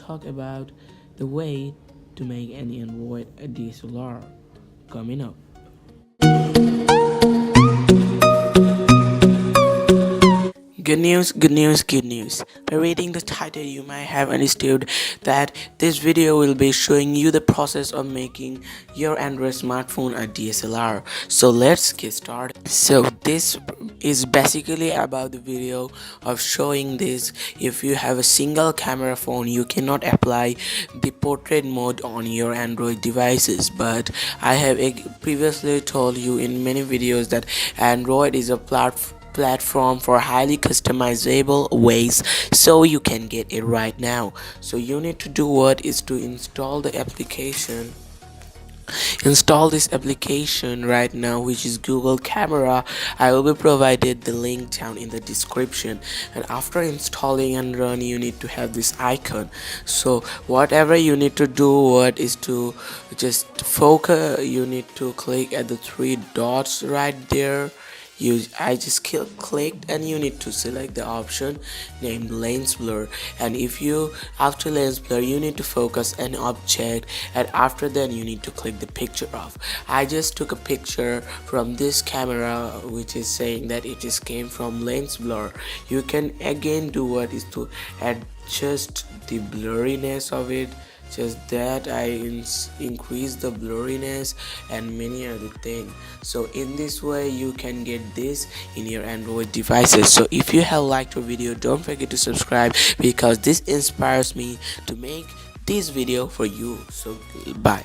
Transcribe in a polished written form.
talk about the way to make an Android a DSLR coming up. Good news, good news, good news. By reading the title, you might have understood that this video will be showing you the process of making your Android smartphone a DSLR. So let's get started. So this is basically about the video of showing this. If you have a single camera phone, you cannot apply the portrait mode on your Android devices. But I have previously told you in many videos that Android is a platform for highly customizable ways, so you can get it right now. So you need to do what is to install the application. Install this application right now, which is Google Camera. I will be provided the link down in the description, and after installing and run, you need to have this icon. So whatever you need to do, what is to just focus, you need to click at the three dots right there. I just clicked, and you need to select the option named lens blur, and if you after lens blur you need to focus an object, and after that you need to click the picture off. I just took a picture from this camera, which is saying that it just came from lens blur. You can again do what is to adjust the blurriness of it, just that I increase the blurriness and many other things. So in this way you can get this in your Android devices. So if you have liked the video, don't forget to subscribe, because this inspires me to make this video for you. So bye.